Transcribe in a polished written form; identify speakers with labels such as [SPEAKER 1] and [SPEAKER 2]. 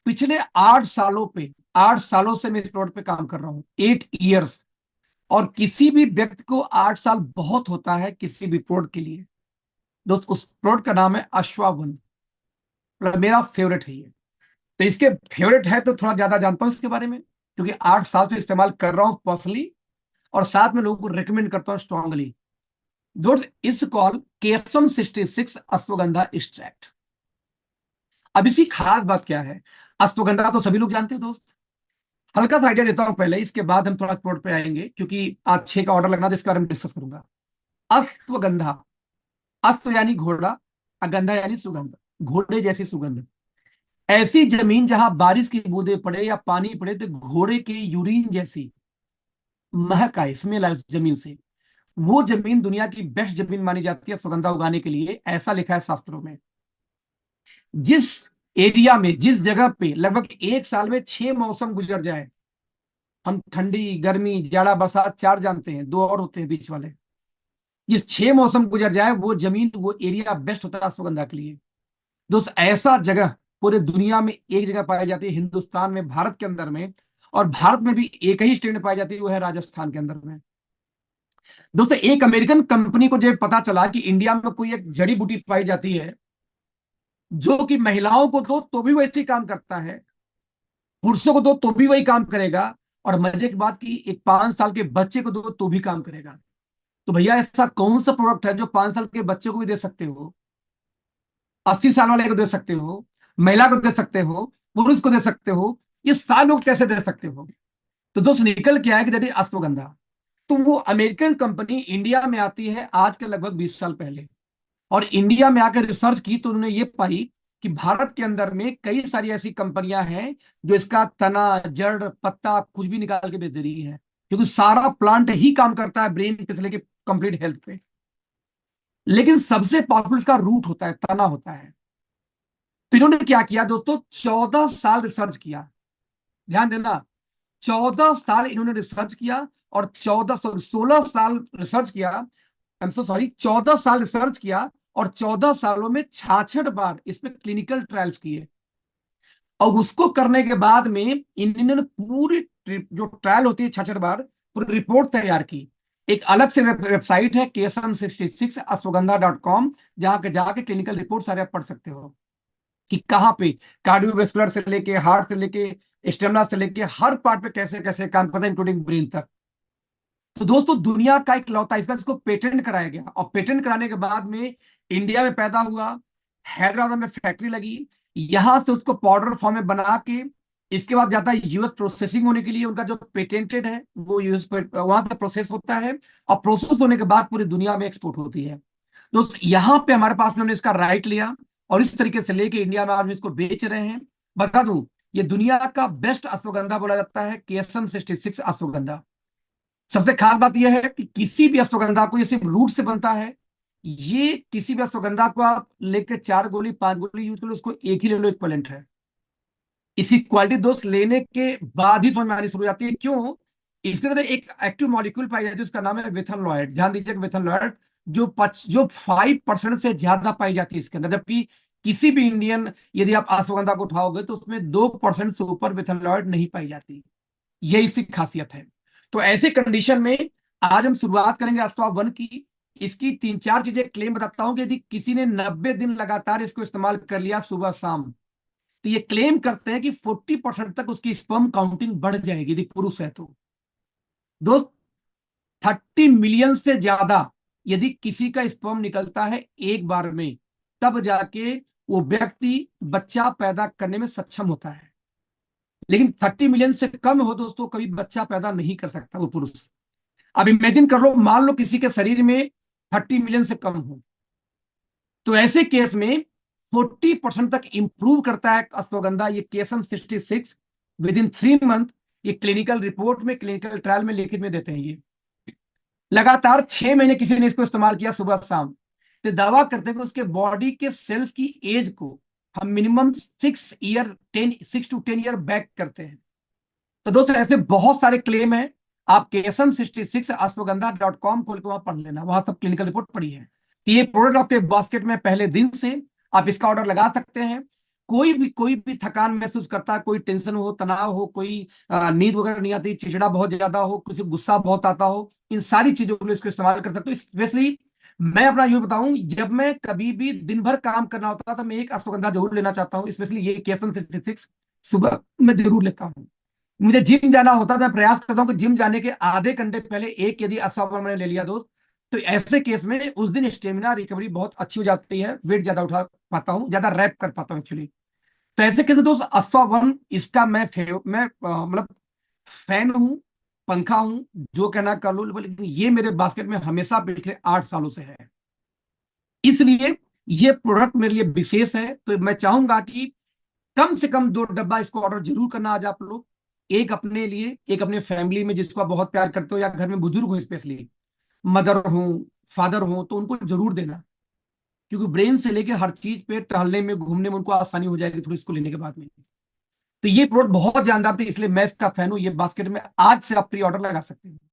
[SPEAKER 1] पिछले 8 सालों पे, 8 सालों से मैं इस प्रोडक्ट पे काम कर रहा हूँ, 8 ईयर्स। और किसी भी व्यक्ति को 8 साल बहुत होता है किसी भी प्रोडक्ट के लिए। दोस्त, उस प्रोडक्ट का नाम है अश्वावन। मतलब मेरा फेवरेट है ये। तो इसके फेवरेट है तो थोड़ा ज्यादा जानता हूँ इसके बारे में, क्योंकि 8 साल से इस्तेमाल कर रहा हूँ पर्सनली, और साथ में लोगों को रिकमेंड करता हूँ स्ट्रांगली। दोस्त, इस कॉल केएसएम 66 अश्वगंधा एक्सट्रैक्ट। अब इसकी खास बात क्या है? अश्वगंधा तो सभी लोग जानते हैं दोस्त। हल्का सा आइडिया देता हूं पहले, इसके बाद हम थोड़ा प्रोडक्ट पे आएंगे, क्योंकि आज 6 का ऑर्डर लगना था, इसके बारे में डिस्कस करूंगा। अश्वगंधा, अश्व यानी घोड़ा, अगंधा यानी सुगंध, घोड़े जैसी सुगंध। ऐसी जमीन जहां बारिश की बूंदें पड़े या पानी पड़े तो घोड़े के यूरिन जैसी महक आए, स्मेल आए उस जमीन से, वो जमीन दुनिया की बेस्ट जमीन मानी जाती है सुगंधा उगाने के लिए, ऐसा लिखा है शास्त्रों में। जिस एरिया में, जिस जगह पे लगभग एक साल में 6 मौसम गुजर जाए, हम ठंडी, गर्मी, जाड़ा, बरसात चार जानते हैं, दो और होते हैं बीच वाले, जिस 6 मौसम गुजर जाए वो जमीन, वो एरिया बेस्ट होता है सुगंधा के लिए। दोस्त, ऐसा जगह पूरे दुनिया में एक जगह पाई जाती है, हिंदुस्तान में, भारत के अंदर में। और भारत में भी एक ही स्टेट में पाई जाती है, वो है राजस्थान के अंदर में। दोस्तों, एक अमेरिकन कंपनी को जब पता चला कि इंडिया में कोई एक जड़ी बूटी पाई जाती है जो कि महिलाओं को दो तो भी वैसे ही काम करता है, पुरुषों को दो तो भी वही काम करेगा, और मजे की बात की एक 5 साल के बच्चे को दो तो भी काम करेगा, तो भैया ऐसा कौन सा प्रोडक्ट है जो 5 साल के बच्चे को भी दे सकते हो, 80 साल वाले को दे सकते हो, महिला को दे सकते हो, पुरुष को दे सकते हो, ये सारे लोग कैसे दे सकते हो? तो दोस्त, निकल के आया कि दैट इज अश्वगंधा। तो वो अमेरिकन कंपनी इंडिया में आती है आज के लगभग 20 साल पहले, और इंडिया में आकर रिसर्च की तो उन्होंने ये पाई कि भारत के अंदर में कई सारी ऐसी कंपनियां हैं जो इसका तना, जड़, पत्ता कुछ भी निकाल के बेच दे रही है, क्योंकि सारा प्लांट ही काम करता है ब्रेन पे से लेके कंप्लीट हेल्थ पे। लेकिन सबसे पावरफुल इसका रूट होता है, तना होता है। तो इन्होंने क्या किया दोस्तों, 14 साल रिसर्च किया। ध्यान देना, 14 साल इन्होंने रिसर्च किया, और 16 साल रिसर्च किया, आई एम सो सॉरी, 14 साल रिसर्च किया, और 14 सालों में 66 बार इस पे क्लिनिकल ट्रायल्स किए। और उसको करने के बाद में इन्होंने पूरी जो ट्रायल होती है 66 बार, पूरी रिपोर्ट तैयार की। एक अलग से वेबसाइट है KSM66 अश्वगंधा.com, जहां के जाके क्लिनिकल रिपोर्ट सारे आप पढ़ सकते हो कि कहाँ पे कार्डियोवेस्कुलर से लेके, हार्ट से लेके, स्टेमिना से लेके, हर पार्ट पे कैसे कैसे काम करता है, इंक्लूडिंग ब्रेन तक। तो दोस्तों, दुनिया का इकलौता, इस बार इसको पेटेंट कराया गया, और पेटेंट कराने के बाद में इंडिया में पैदा हुआ, हैदराबाद में फैक्ट्री लगी, यहां से उसको पाउडर फॉर्म में बना के इसके बाद जाता है यूएस प्रोसेसिंग होने के लिए, उनका जो पेटेंटेड है वो यूएस वहां से प्रोसेस होता है, और प्रोसेस होने के बाद पूरी दुनिया में एक्सपोर्ट होती है। दोस्त, यहाँ पे हमारे पास में हमने इसका राइट लिया, और इस तरीके से लेके इंडिया में आज हम इसको बेच रहे हैं। बता दूं, ये दुनिया का बेस्ट अश्वगंधा बोला जाता है KSM66 अश्वगंधा। सबसे खास बात यह है कि किसी भी अश्वगंधा को, ये सिर्फ रूट से बनता है, ये किसी भी अश्वगंधा को आप लेके 4 गोली 5 गोली यूज करो, उसको एक ही ले लो, इक्वलेंट है। इसी क्वालिटी दोस्त लेने के बाद ही समझ में आनी शुरू हो जाती है। क्यों? इसके अंदर एक एक्टिव मॉलिक्यूल पाई जाती है, उसका नाम है वेथनलॉयड। ध्यान दीजिएगा, वेथनलॉयड जो 5% से ज्यादा पाई जाती है इसके अंदर, जबकि किसी भी इंडियन, यदि आप अश्वगंधा को उठाओगे तो उसमें 2% से ऊपर वेथनलॉयड नहीं पाई जाती। यही इसकी खासियत है। तो ऐसे कंडीशन में आज हम शुरुआत करेंगे अस्थवा वन की। इसकी 3-4 चीजें क्लेम बताता हूं कि यदि किसी ने 90 दिन लगातार इसको इस्तेमाल कर लिया सुबह शाम, तो ये क्लेम करते हैं कि 40% तक उसकी स्पर्म काउंटिंग बढ़ जाएगी, यदि पुरुष है तो। दोस्त, 30 मिलियन से ज्यादा यदि किसी का स्पर्म निकलता है एक बार में, तब जाके वो व्यक्ति बच्चा पैदा करने में सक्षम होता है। लेकिन 30 मिलियन से कम हो दोस्तों, कभी बच्चा पैदा नहीं कर सकता वो पुरुष। अब इमेजिन कर लो, मान लो किसी के शरीर में 30 मिलियन से कम हो, तो ऐसे केस में 40% तक इंप्रूव करता है अश्वगंधा, ये KSM66 विद इन 3 मंथ। ये क्लिनिकल रिपोर्ट में, क्लिनिकल ट्रायल में लिखित में देते हैं। ये लगातार 6 महीने किसी ने इसको इस्तेमाल किया सुबह शाम, तो दावा करते हैं कि उसके बॉडी के सेल्स की एज को हम मिनिमम 6 to 10 ईयर बैक करते हैं। तो दोस्तों, ऐसे बहुत सारे क्लेम हैं। आप KSM66 अश्वगंधा.com खोल के वहां पढ़ लेना, वहां सब क्लिनिकल रिपोर्ट पड़ी है। तो ये प्रोडक्ट आपके बास्केट में पहले दिन से, आप इसका ऑर्डर लगा सकते हैं। कोई भी थकान महसूस करता है, कोई टेंशन हो, तनाव हो, कोई नींद वगैरह नहीं आती, चिड़चिड़ा बहुत ज्यादा हो, किसी को गुस्सा बहुत आता हो, इन सारी चीजों के लिए इसको इस्तेमाल कर सकते हो। स्पेशली मैं अपना यूं बताऊं, जब मैं कभी भी दिन भर काम करना होता था तो मैं एक अश्वगंधा जरूर लेना चाहता हूँ, स्पेशली ये केसन 56 सुबह मैं जरूर लेता हूँ। मुझे जिम जाना होता है, मैं प्रयास करता हूँ कि जिम जाने के आधे घंटे पहले एक यदि अश्वगंधा मैंने ले लिया दोस्त, तो ऐसे केस में उस दिन स्टेमिना रिकवरी बहुत अच्छी हो जाती है, वेट ज्यादा उठा पाता हूँ, ज्यादा रैप कर पाता हूँ एक्चुअली। तो ऐसे केस में दोस्त अश्वावन इसका मैं मतलब फैन हूँ, पंखा हूँ, जो कहना कर लो, लेकिन ये मेरे बास्केट में हमेशा पिछले 8 सालों से है। इसलिए ये प्रोडक्ट मेरे लिए विशेष है, तो मैं चाहूंगा कि कम से कम 2 डब्बा इसको ऑर्डर जरूर करना आज आप लोग। एक अपने लिए, एक अपने फैमिली में जिसको आप बहुत प्यार करते हो, या घर में बुजुर्ग हो, स्पेशली मदर हो, फादर हो, तो उनको जरूर देना, क्योंकि ब्रेन से लेके हर चीज पे, टहलने में, घूमने में उनको आसानी हो जाएगी थोड़ी इसको लेने के बाद में। तो ये प्रोडक्ट बहुत जानदार थे, इसलिए मैं इसका फैन हूं। ये बास्केट में आज से आप प्री ऑर्डर लगा सकते हैं।